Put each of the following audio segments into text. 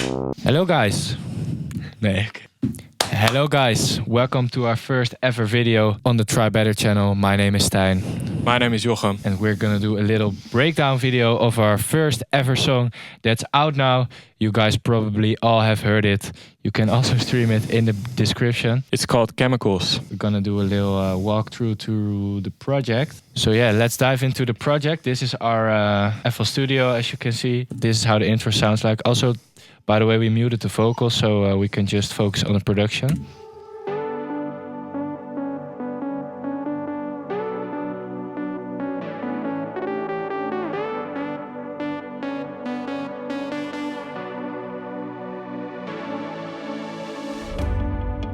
Hello guys. Nee. Hello guys, welcome to our first ever video on the TryBetter channel. My name is Stijn. My name is Jochem. And we're gonna do a little breakdown video of our first ever song that's out now. You guys probably all have heard it. You can also stream it in the description. It's called Chemicals. We're gonna do a little walkthrough to the project. So yeah, let's dive into the project. This is our FL Studio, as you can see. This is how the intro sounds like. Also, by the way, we muted the vocals so we can just focus on the production.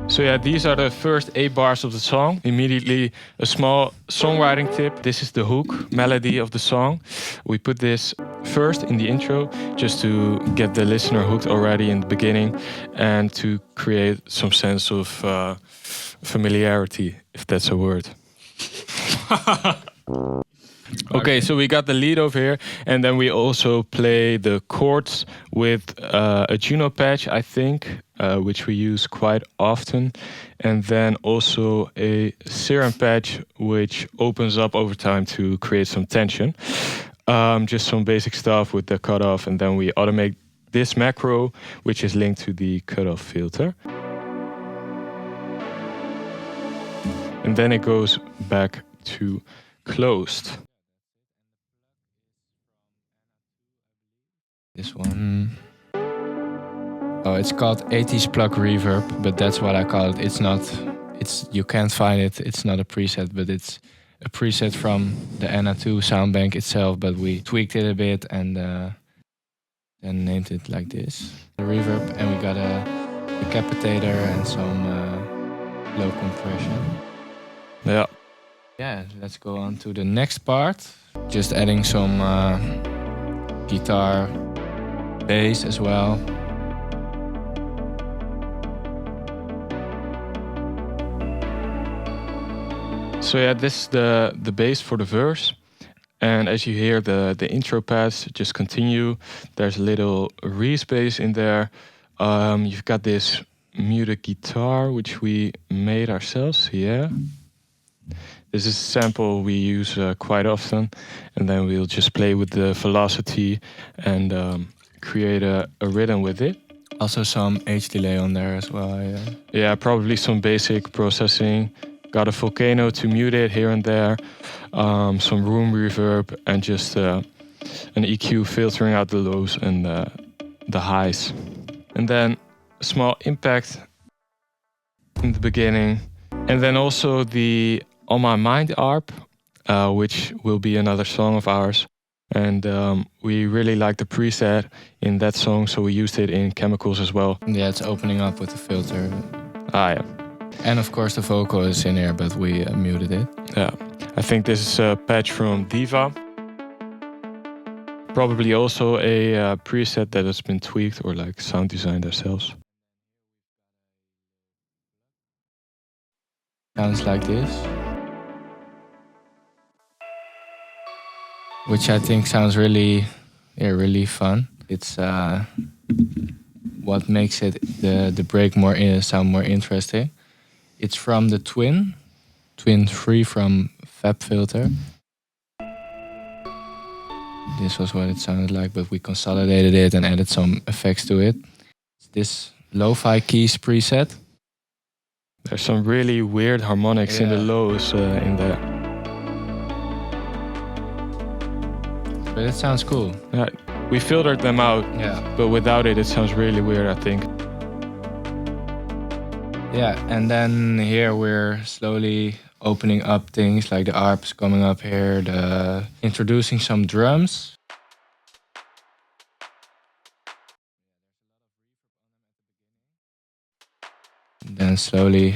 So yeah, these are the first 8 bars of the song. Immediately a small songwriting tip. This is the hook melody of the song. We put this first in the intro just to get the listener hooked already in the beginning and to create some sense of familiarity, if that's a word. Okay, so we got the lead over here, and then we also play the chords with a Juno patch, I think, which we use quite often, and then also a serum patch, which opens up over time to create some tension. Just some basic stuff with the cutoff, and then we automate this macro, which is linked to the cutoff filter. And then it goes back to closed. This one. Oh, it's called 80s plug reverb, but that's what I call it. It's not, you can't find it. It's not a preset, but it's a preset from the NA2 sound bank itself, but we tweaked it a bit and then named it like this. The reverb, and we got a decapitator and some low compression. Yeah. Yeah, let's go on to the next part. Just adding some guitar, bass as well. So yeah, this is the bass for the verse. And as you hear the intro pads just continue, there's a little re-space in there. You've got this muted guitar, which we made ourselves, yeah. This is a sample we use quite often, and then we'll just play with the velocity and create a rhythm with it. Also some H delay on there as well. Yeah, probably some basic processing. Got a volcano to mute it here and there, some room reverb, and just an EQ filtering out the lows and the highs. And then a small impact in the beginning. And then also the On My Mind ARP, which will be another song of ours. And we really like the preset in that song, so we used it in Chemicals as well. Yeah, it's opening up with the filter. Ah, yeah. And of course the vocal is in here, but we muted it. Yeah, I think this is a patch from Diva. Probably also a preset that has been tweaked or like sound designed ourselves. Sounds like this. Which I think sounds really fun. It's what makes it the break sound more interesting. It's from the Twin 3 from Fab Filter. This was what it sounded like, but we consolidated it and added some effects to it. It's this lo-fi keys preset. There's some really weird harmonics in the lows in there. But it sounds cool. Yeah, we filtered them out, but without it sounds really weird, I think. Yeah, and then here we're slowly opening up things like the ARPs coming up here, introducing some drums. Then slowly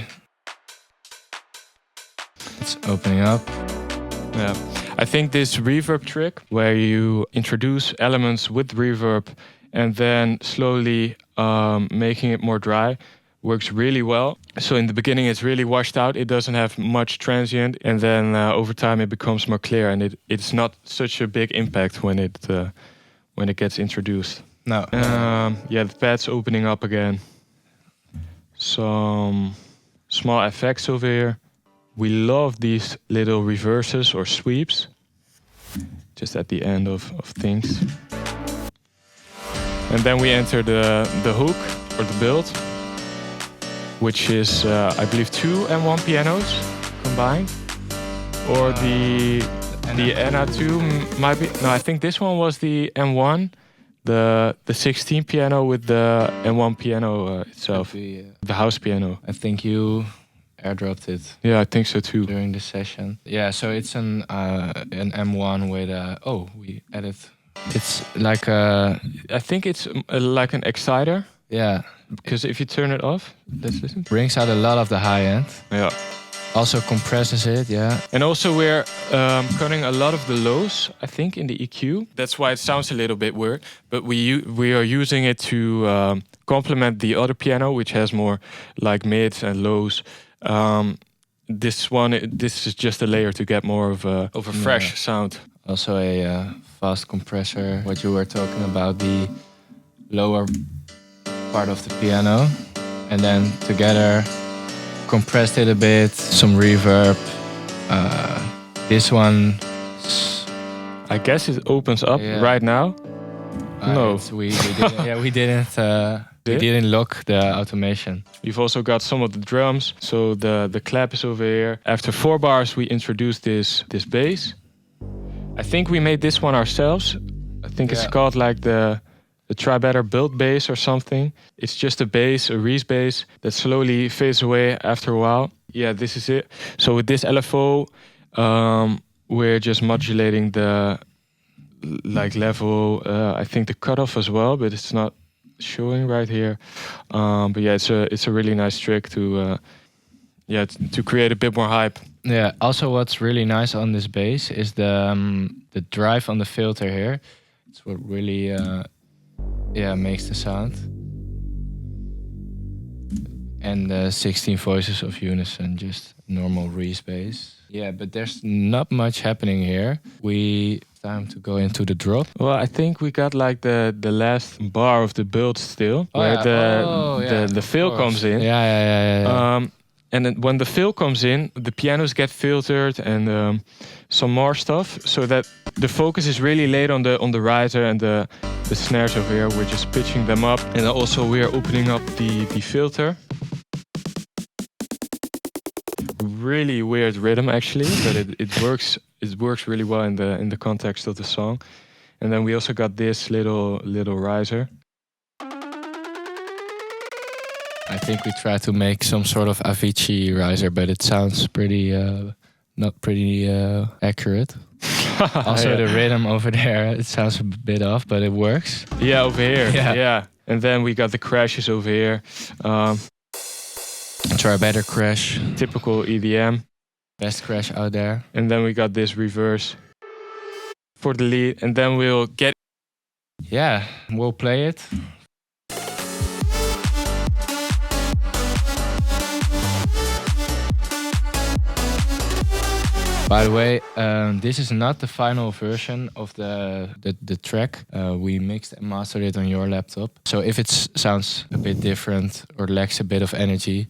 it's opening up. Yeah, I think this reverb trick where you introduce elements with reverb and then slowly making it more dry works really well. So in the beginning it's really washed out, it doesn't have much transient, and then over time it becomes more clear, and it's not such a big impact when it gets introduced. No. Yeah, the pad's opening up again. Some small effects over here. We love these little reverses or sweeps, just at the end of things. And then we enter the hook or the build, which is I believe 2 M1 pianos combined, or the NA2 might be. No, I think this one was the M1, the 16 piano with the M1 piano itself, the house piano. I think you airdropped it. Yeah, I think so too. During the session. Yeah, so it's an M1 with we added. It's like I think it's like an exciter. Yeah, because if you turn it off, let's listen. Brings out a lot of the high end. Yeah. Also compresses it, yeah. And also we're cutting a lot of the lows, I think, in the EQ. That's why it sounds a little bit weird. But we are using it to complement the other piano, which has more like mids and lows. This is just a layer to get more of a fresh sound. Also a fast compressor. What you were talking about, the lower part of the piano, and then together compressed it a bit, some reverb. This one, I guess it opens up right now. No, we didn't. Yeah, we didn't. We didn't lock the automation. We've also got some of the drums. So the clap is over here. After 4 bars, we introduced this bass. I think we made this one ourselves. I think it's called like the TryBetter build bass or something. It's just a bass, a Reese bass, that slowly fades away after a while. Yeah, this is it. So with this LFO, we're just modulating the level. I think the cutoff as well, but it's not showing right here. But yeah, it's a really nice trick to create a bit more hype. Yeah. Also, what's really nice on this bass is the drive on the filter here. It's what really makes the sound. And 16 voices of unison, just normal Reese bass. Yeah, but there's not much happening here. Time to go into the drop. Well, I think we got like the last bar of the build still, where the fill comes in. Yeah. And then when the fill comes in, the pianos get filtered and some more stuff, so that the focus is really laid on the riser and the snares over here. We're just pitching them up, and also we are opening up the filter. Really weird rhythm actually, but it works. It works really well in the context of the song. And then we also got this little riser. I think we tried to make some sort of Avicii riser, but it sounds pretty not pretty accurate. Also, the rhythm over there, it sounds a bit off, but it works. Yeah, over here. Yeah. And then we got the crashes over here. TryBetter crash. Typical EDM. Best crash out there. And then we got this reverse for the lead. And then we'll get... Yeah, we'll play it. By the way, this is not the final version of the track. We mixed and mastered it on your laptop. So if it sounds a bit different or lacks a bit of energy,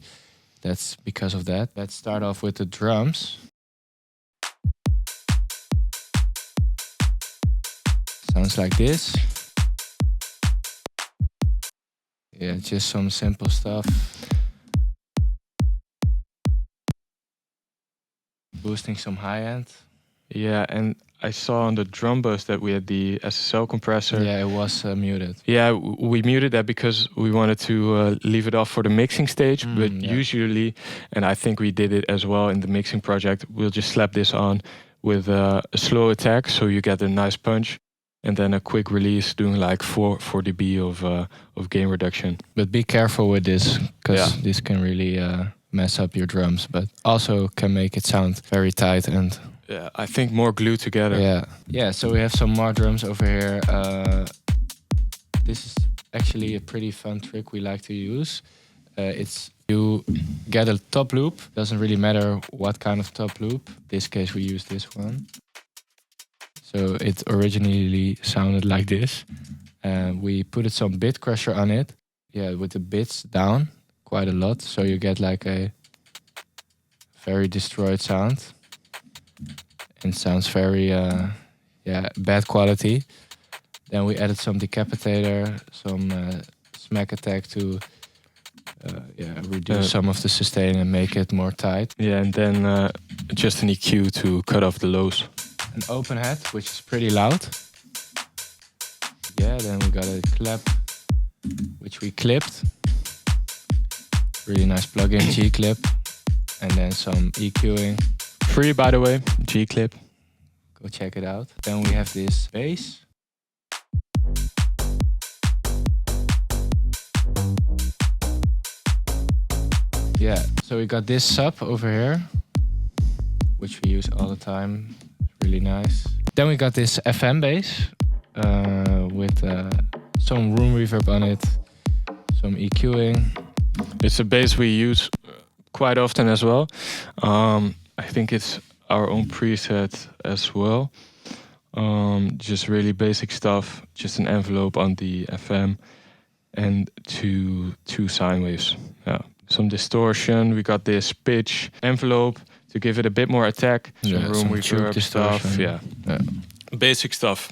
that's because of that. Let's start off with the drums. Sounds like this. Yeah, just some simple stuff. Boosting some high end. Yeah, and I saw on the drum bus that we had the SSL compressor. Yeah, it was muted. Yeah, we muted that because we wanted to leave it off for the mixing stage. But usually, and I think we did it as well in the mixing project, we'll just slap this on with a slow attack, so you get a nice punch, and then a quick release doing like 4 dB of gain reduction. But be careful with this, because this can really mess up your drums, but also can make it sound very tight and I think more glued together. Yeah. So we have some more drums over here. This is actually a pretty fun trick we like to use. It's you get a top loop. Doesn't really matter what kind of top loop. In this case, we use this one. So it originally sounded like this. And we put some bit crusher on it. Yeah, with the bits down quite a lot. So you get like a very destroyed sound. And sounds very, bad quality. Then we added some decapitator, some smack attack to reduce some of the sustain and make it more tight. Yeah, and then just an EQ to cut off the lows. An open head, which is pretty loud. Yeah, then we got a clap, which we clipped. Really nice plug-in G-clip. And then some EQing. Free, by the way, G-clip. Go check it out. Then we have this bass. Yeah, so we got this sub over here, which we use all the time. Really nice. Then we got this FM bass with some room reverb on it, some EQing. It's a bass we use quite often as well. I think it's our own preset as well. Just really basic stuff, just an envelope on the FM and two sine waves. Yeah. Some distortion. We got this pitch envelope to give it a bit more attack. Some room reverb stuff. Yeah. Basic stuff.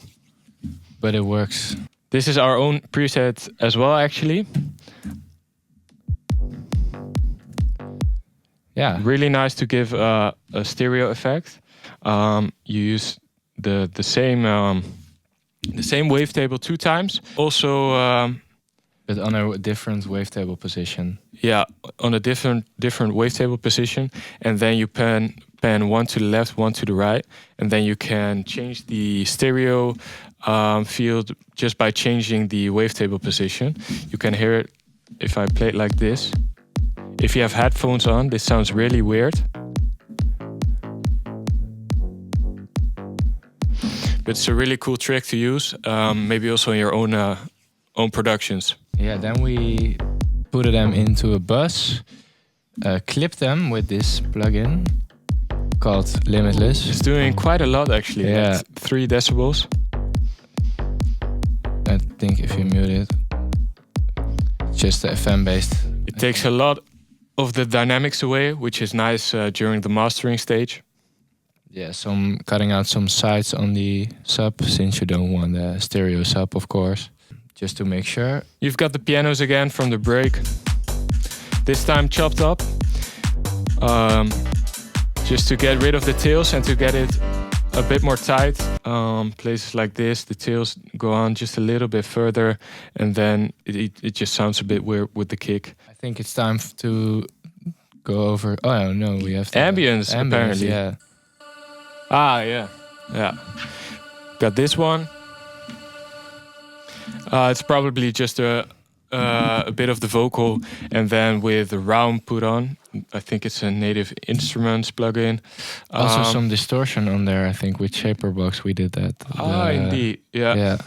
But it works. This is our own preset as well, actually. Yeah. Really nice to give a stereo effect. You use the same wavetable 2 times. Also. But on a different wavetable position. Yeah, on a different wavetable position, and then you pan one to the left, one to the right, and then you can change the stereo field just by changing the wavetable position. You can hear it if I play it like this. If you have headphones on, this sounds really weird. But it's a really cool trick to use, maybe also in your own productions. Yeah, then we put them into a bus, clip them with this plugin called Limitless. It's doing quite a lot actually. Yeah. At 3 decibels. I think if you mute it, just the FM based. It takes a lot of the dynamics away, which is nice during the mastering stage. Yeah, some cutting out some sides on the sub, since you don't want a stereo sub, of course. Just to make sure. You've got the pianos again from the break. This time chopped up. Just to get rid of the tails and to get it a bit more tight. Places like this, the tails go on just a little bit further, and then it just sounds a bit weird with the kick. I think it's time to go over. Oh no, we have the ambience apparently. Yeah. Yeah. Got this one. It's probably just a bit of the vocal, and then with the round put on. I think it's a Native Instruments plugin. Also some distortion on there. I think with Shaperbox we did that. Indeed. Yeah.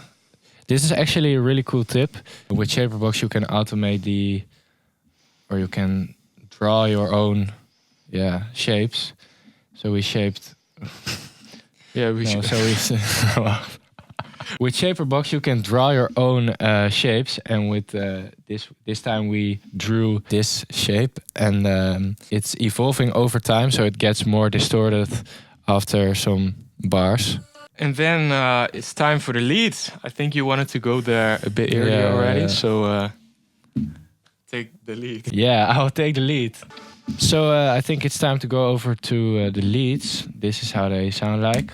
This is actually a really cool tip. With Shaperbox you can automate you can draw your own shapes. So we shaped. With Shaperbox you can draw your own shapes, and with this time we drew this shape, and it's evolving over time, so it gets more distorted after some bars. And then it's time for the lead. I think you wanted to go there a bit earlier already, so take the lead. Yeah, I'll take the lead. So I think it's time to go over to the leads. This is how they sound like.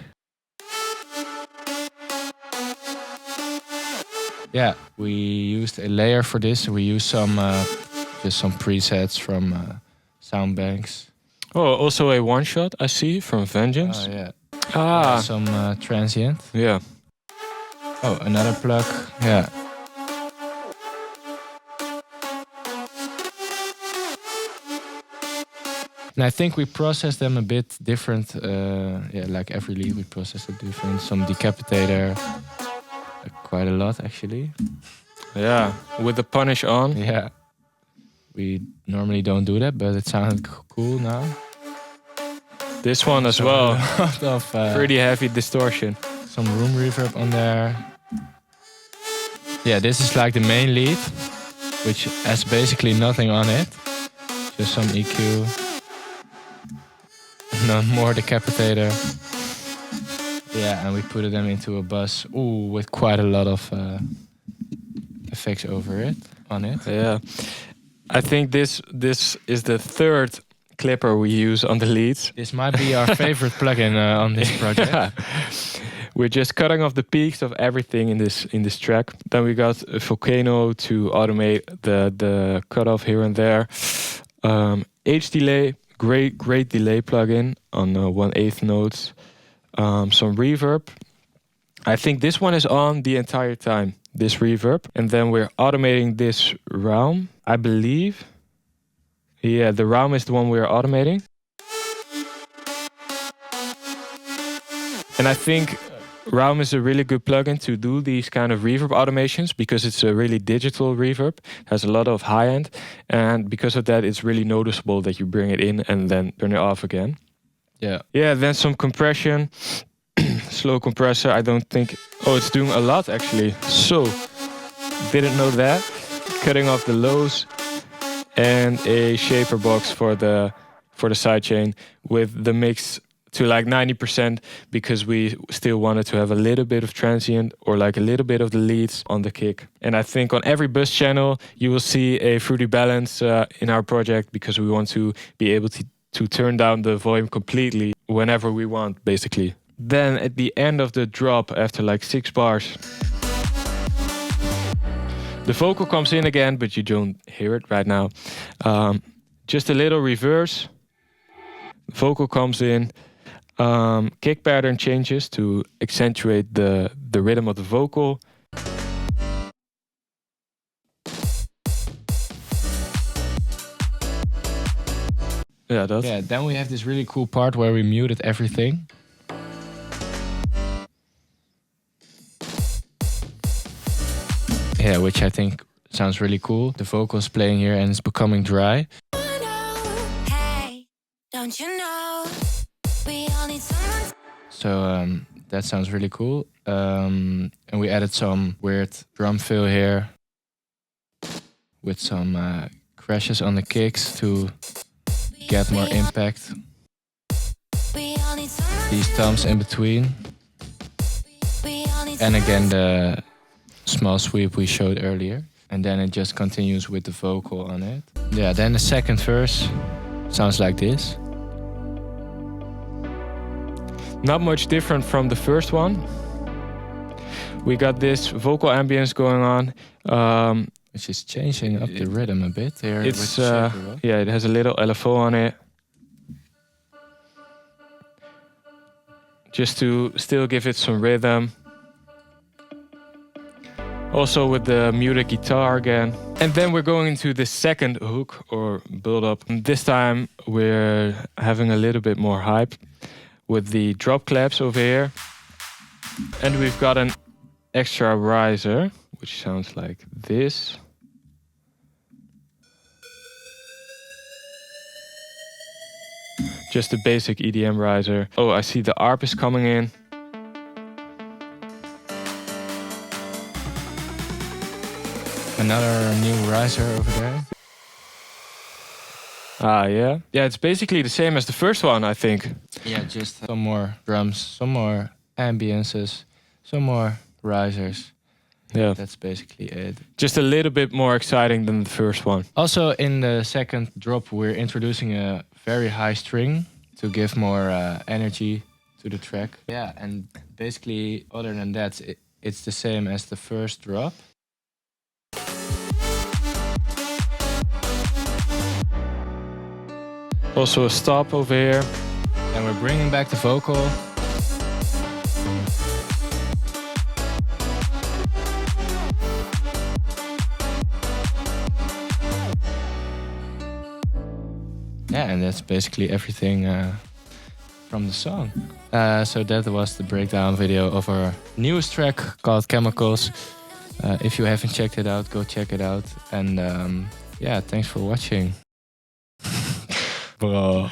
Yeah, we used a layer for this. We used some presets from sound banks. Oh, also a one shot I see from Vengeance. Oh yeah. Some transient. Yeah. Oh, another plug. Yeah. And I think we process them a bit different. Like every lead we process it different. Some decapitator. Quite a lot actually. Yeah, with the punish on. Yeah. We normally don't do that, but it sounded cool now. This one as well. A lot of, pretty heavy distortion. Some room reverb on there. Yeah, this is like the main lead, which has basically nothing on it. Just some EQ. No more decapitator. Yeah, and we put them into a bus. Ooh, with quite a lot of effects over it, on it. Yeah. I think this is the third clipper we use on the leads. This might be our favorite plugin on this project. Yeah. We're just cutting off the peaks of everything in this track. Then we got a Volcano to automate the cutoff here and there. H delay, great delay plugin on 1/8 notes. Some reverb. I think this one is on the entire time, this reverb. And then we're automating this realm, I believe. Yeah, the realm is the one we're automating. And I think Realm is a really good plugin to do these kind of reverb automations because it's a really digital reverb, has a lot of high end, and because of that it's really noticeable that you bring it in and then turn it off again. Yeah, then some compression, slow compressor. I don't think, oh, it's doing a lot actually. So, didn't know that. Cutting off the lows and a shaper box for the sidechain with the mix to like 90% because we still wanted to have a little bit of transient or like a little bit of the leads on the kick. And I think on every bus channel you will see a fruity balance in our project because we want to be able to turn down the volume completely whenever we want, basically. Then at the end of the drop, after like 6 bars, the vocal comes in again, but you don't hear it right now. Just a little reverse. Vocal comes in. Kick pattern changes to accentuate the rhythm of the vocal. Yeah, that's... Yeah, then we have this really cool part where we muted everything. Yeah, which I think sounds really cool. The vocals playing here and it's becoming dry. Hey, don't you know we all need someone? So that sounds really cool. And we added some weird drum fill here with some crashes on the kicks to get more impact. These toms in between. And again the small sweep we showed earlier. And then it just continues with the vocal on it. Yeah, then the second verse sounds like this. Not much different from the first one. We got this vocal ambience going on. It's just changing up the rhythm a bit here. It's yeah, it has a little LFO on it. Just to still give it some rhythm. Also with the muted guitar again. And then we're going into the second hook or build up. This time we're having a little bit more hype with the drop claps over here. And we've got an extra riser, which sounds like this. Just a basic EDM riser. Oh, I see the ARP is coming in. Another new riser over there. Ah, yeah. Yeah, it's basically the same as the first one, I think. Yeah, just some more drums, some more ambiances, some more risers. Yeah. That's basically it. Just a little bit more exciting than the first one. Also, in the second drop, we're introducing a very high string to give more energy to the track. Yeah, and basically, other than that, it's the same as the first drop. Also a stop over here. And we're bringing back the vocal. Yeah, and that's basically everything from the song. So that was the breakdown video of our newest track called Chemicals. If you haven't checked it out, go check it out. And yeah, thanks for watching. Bro.